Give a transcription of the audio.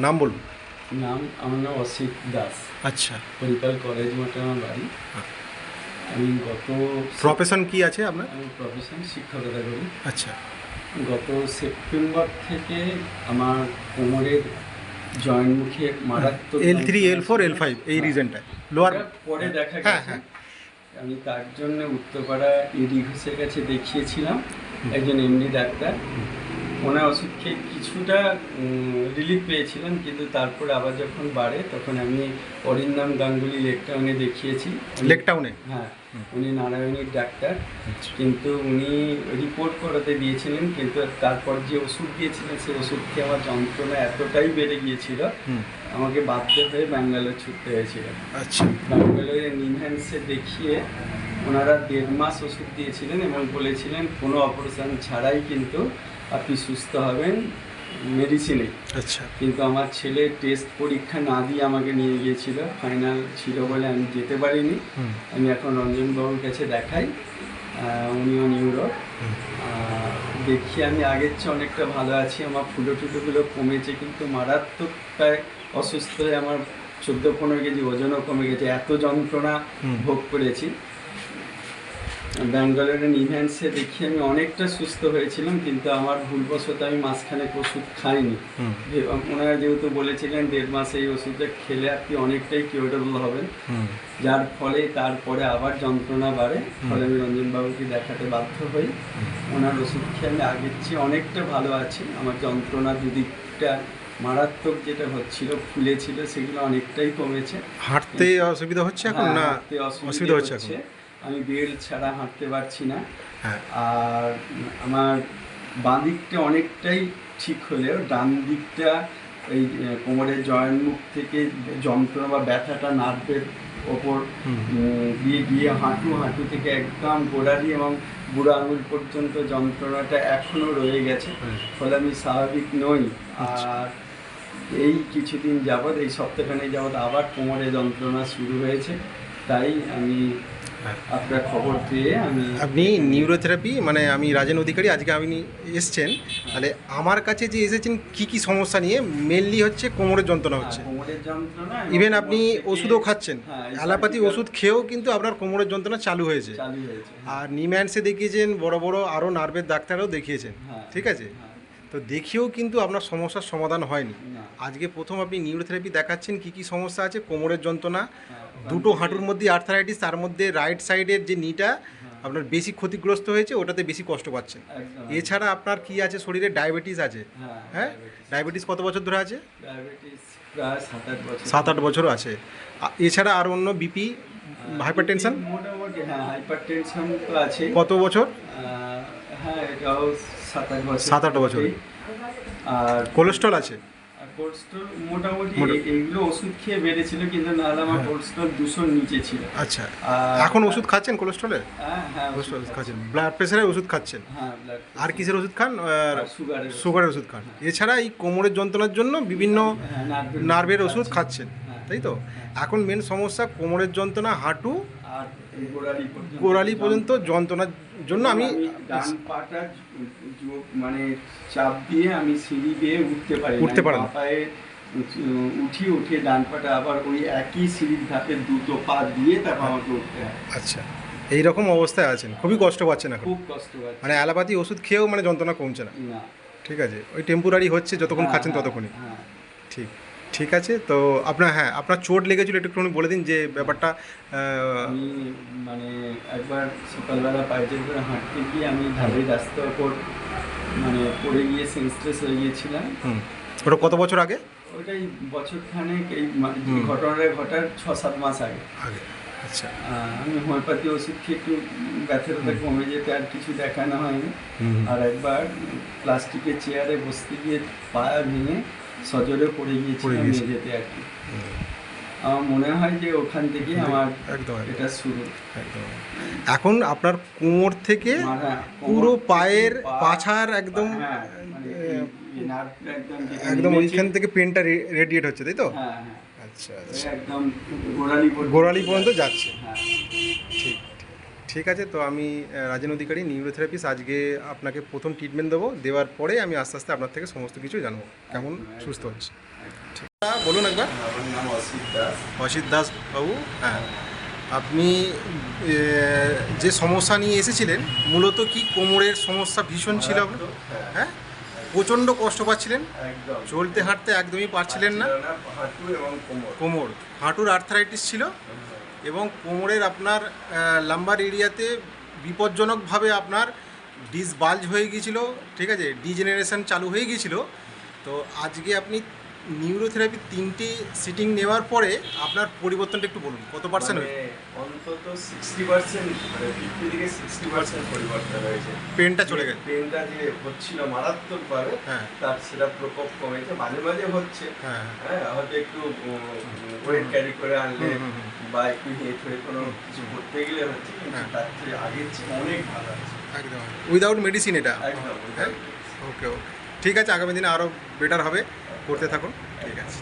নাম বলুন। আমার নাম অসিত দাস। আচ্ছা। হরিপাল কলেজ মাঠে আমার বাড়ি। আমি গত প্রফেশন কি আছে আপনার? আমি প্রফেশন শিক্ষকতা করি। আচ্ছা। গত সেপ্টেম্বর থেকে আমার কোমরের জয়েন্ট মুখে মারাত্মক L3 L4 L5 এই রিজনটায় লোয়ার। পরে দেখা হ্যাঁ, গেছে। হ্যাঁ। আমি তার জন্য উত্তরপাড়া ইডি ঘোষের কাছে দেখিয়েছিলাম, একজন এমডি ডাক্তার। ওনার ওষুধ খেয়ে কিছুটা রিলিফ পেয়েছিলাম, কিন্তু তারপরে আবার যখন বাড়ে তখন আমি অরিন্দম গাঙ্গুলি লেকটাউনে দেখিয়েছি। লেকটাউনে? হ্যাঁ, উনি নারায়ণীর ডাক্তার। আচ্ছা। কিন্তু উনি রিপোর্ট করাতে দিয়েছিলেন, কিন্তু তারপর যে ওষুধ দিয়েছিলেন সেই ওষুধ খেয়ে আমার যন্ত্রণা এতটাই বেড়ে গিয়েছিল, আমাকে বাধ্য হয়ে ব্যাঙ্গালোর ছুটতে হয়েছিল। আচ্ছা। ব্যাঙ্গালোরে নিমহ্যান্সে দেখিয়ে ওনারা 1.5 মাস ওষুধ দিয়েছিলেন এবং বলেছিলেন কোনো অপারেশন ছাড়াই কিন্তু আপনি সুস্থ হবেন মেডিসিনে। আচ্ছা। কিন্তু আমার ছেলে টেস্ট পরীক্ষা না দিয়ে আমাকে নিয়ে গিয়েছিল, ফাইনাল ছিল বলে আমি যেতে পারিনি। আমি এখন রঞ্জনবাবুর কাছে দেখাই, উনিও নিউরো। দেখি আমি আগের চেয়ে অনেকটা ভালো আছি, আমার ফুটো কমেছে, কিন্তু মারাত্মক প্রায় অসুস্থ হয়ে আমার 14-15 কেজি ওজনও কমে গেছে, এত যন্ত্রণা ভোগ করেছি। ব্যাঙ্গালোরে নিমহ্যান্সে দেখি আমি অনেকটা সুস্থ হয়েছিলাম, কিন্তু আমার ভুলবশত আমি মাঝখানে ওষুধ খাইনি। ওনারা যেহেতু বলেছিলেন 1.5 মাস এই ওষুধটা খেলে আপনি অনেকটাই কিউরেবল হবেন, যার ফলে তারপরে আবার যন্ত্রণা বাড়ে। ফলে আমি রঞ্জনবাবুকে দেখাতে বাধ্য হই। ওনার ওষুধ খেয়ে আমি আগের চেয়ে অনেকটা ভালো আছি। আমার যন্ত্রণা দুদিকটা মারাত্মক যেটা হচ্ছিল, ফুলেছিল, সেগুলো অনেকটাই কমেছে। হাঁটতে অসুবিধা হচ্ছে এখন না? হাঁটতে অসুবিধা হচ্ছে এখন? আমি বেল্ট ছাড়া হাঁটতে পারছি না। হ্যাঁ। আর আমার বাঁ দিকটা অনেকটাই ঠিক হলেও ডান দিকটা এই কোমরের জয়েন্ট মুখ থেকে যন্ত্রণা বা ব্যথাটা নার্ভের ওপর দিয়ে গিয়ে হাঁটু থেকে একদম গোড়ালি এবং বুড়ো আঙুল পর্যন্ত যন্ত্রণাটা এখনও রয়ে গেছে। ফলে আমি স্বাভাবিক নই। আর এই কিছুদিন যাবৎ, এই সপ্তাহখানেক যাবৎ আবার কোমরে যন্ত্রণা শুরু হয়েছে। তাই আমি আপনার খবর পেয়ে আপনি নিউরোথেরাপি মানে আমি রাজেন অধিকারী, আজকে আপনি এসছেন, তাহলে আমার কাছে যে এসেছেন কি কি সমস্যা নিয়ে? মেনলি হচ্ছে কোমরের যন্ত্রণা হচ্ছে। কোমরের যন্ত্রণা, ইভেন আপনি ওষুধও খাচ্ছেন, অ্যালোপ্যাথি ওষুধ খেয়েও কিন্তু আপনার কোমরের যন্ত্রণা চালু হয়েছে। আর নিমহ্যান্সে দেখিয়েছেন, বড় বড় আরও নার্ভের ডাক্তারও দেখিয়েছেন, ঠিক আছে? তো দেখিয়েও কিন্তু আপনার সমস্যার সমাধান হয়নি। আজকে প্রথম আপনি নিউরোথেরাপি দেখাচ্ছেন, কি কি সমস্যা আছে? কোমরের যন্ত্রণা, দুটো হাঁটুর মধ্যে আর্থারাইটিস, তার মধ্যে রাইট সাইডের যে নিটা আপনার বেশি ক্ষতিগ্রস্ত হয়েছে, ওটাতে বেশি কষ্ট পাচ্ছেন। এছাড়া আপনার কি আছে শরীরে? ডায়াবেটিস আছে। হ্যাঁ, ডায়াবেটিস কত বছর ধরে আছে? 7-8 বছরও আছে। এছাড়া আর অন্য বিপি, হাইপার টেনশন? মোটামুটি হাইপার টেনশন তো আছে। কত বছর? হ্যাঁ, এটাও 7-8 বছর। 7-8 বছর। আর কোলেস্ট্রল আছে? কোলেস্ট্রল মোটামুটি এইগুলো ওষুধ খেয়ে বেড়েছিল, কিন্তু নাহলে আমার কোলেস্ট্রল 200-র নিচে ছিল। আচ্ছা। এখন ওষুধ খাচ্ছেন কোলেস্ট্রলের? হ্যাঁ, ওষুধ খাচ্ছেন। ব্লাড প্রেশারের ওষুধ খাচ্ছেন? হ্যাঁ। আর কিসের ওষুধ খান? সুগারের ওষুধ খান। এছাড়া এই কোমরের যন্ত্রণার জন্য বিভিন্ন নার্ভের ওষুধ খাচ্ছেন, তাই তো? এখন মেন সমস্যা কোমরের যন্ত্রণা, হাঁটু আর গোড়ালি পর্যন্ত যন্ত্রণার জন্য আমি ডান পাটা মানে চাপ দিয়ে আমি সিঁড়ি দিয়ে উঠতে পারি, পায়ে উঠিয়ে ডান পাটা আবার ওই একই সিঁড়ির ধাপে দুটো পা দিয়ে তারপর আমাকে উঠতে হয়। আচ্ছা, এইরকম অবস্থায় আছেন, খুবই কষ্ট পাচ্ছেন এখন? খুব কষ্ট পাচ্ছি। মানে অ্যালোপ্যাথি ওষুধ খেয়েও মানে যন্ত্রণা কমছে না? না। ঠিক আছে, ওই টেম্পোরারি হচ্ছে, যতক্ষণ খাচ্ছেন ততক্ষণই। ঠিক আছে। তো আপনার চোট লেগেছিল, একটুখানি বলে দিন যে ব্যাপারটা। আমি মানে একবার সকালবেলা পায়চারি করে হাঁটতে গিয়ে আমি ধারের রাস্তার ওপর মানে পড়ে গিয়ে সেন্সলেস হয়ে গিয়েছিলাম। ওটা কত বছর আগে? ওইটাই বছরখানেক, এই ঘটনাটা ঘটার 6-7 মাস আগে। আচ্ছা। আমি হোমিওপ্যাথি ওষুধ খেয়ে একটু ব্যথাটা কমে যেতে আর কিছু দেখানো হয়নি। আর একবার প্লাস্টিকের চেয়ারে বসতে গিয়ে পা ভেঙে সজোরে পড়ে গিয়েছিলাম মেঝেতে আর কি। আমার মনে হয় যে ওখান থেকে আমার এটা শুরু। এখন আপনার কোমর থেকে পুরো পায়ের পাছার একদম একদম ওইখান থেকে পেনটা রেডিয়েট হচ্ছে, তাই তো? আচ্ছা, একদম গোড়ালি পর্যন্ত যাচ্ছে। ঠিক আছে। তো আমি রাজেন অধিকারী, নিউরোথেরাপিস্ট, আজকে আপনাকে প্রথম ট্রিটমেন্ট দেবো। দেওয়ার পরে আমি আস্তে আস্তে আপনার থেকে সমস্ত কিছু জানবো কেমন সুস্থ হচ্ছে। বলুন একবার। আমার নাম অসিত দাস। অসিত দাস বাবু, হ্যাঁ, আপনি যে সমস্যা নিয়ে এসেছিলেন মূলত কি কোমরের সমস্যা ভীষণ ছিল আপনার? হ্যাঁ, প্রচণ্ড কষ্ট পাচ্ছিলেন, একদম চলতে হাঁটতে একদমই পারছিলেন না। হাঁটু এবং কোমর, হাঁটুর আর্থারাইটিস ছিল এবং কোমরের আপনার লাম্বার এরিয়াতে বিপজ্জনকভাবে আপনার ডিসবাল্জ হয়ে গিয়েছিল, ঠিক আছে, ডিজেনারেশন চালু হয়ে গিয়েছিল। তো আজকে আপনি নিউরোথেরাপি 3টে সিটিং নেওয়ার পরে আপনার পরিবর্তনটা একটু বলুন, কত পার্সেন্ট হয়েছে? অন্তত 60%, মানে 50 থেকে 60% পরিবর্তন হয়েছে। পেনটা চলে গেছে? পেনটা যে হচ্ছিল মারাত্মকভাবে, হ্যাঁ, তার সেটা প্রকোপ কমেছে। মাঝে মাঝে হচ্ছে, হ্যাঁ, হ্যাঁ, হয়তো একটু ওয়েট ক্যারি করে আনলে হুম। বা একটু হেঁট হয়ে কোনো কিছু করতে গেলে হচ্ছে, কিন্তু হ্যাঁ। তার চেয়ে আগের চেয়ে অনেক ভালো আছে। একদম উইদাউট মেডিসিন এটা? একদম। হ্যাঁ, ওকে ওকে, ঠিক আছে, আগামী দিনে আরও বেটার হবে, করতে থাকুন, ঠিক আছে।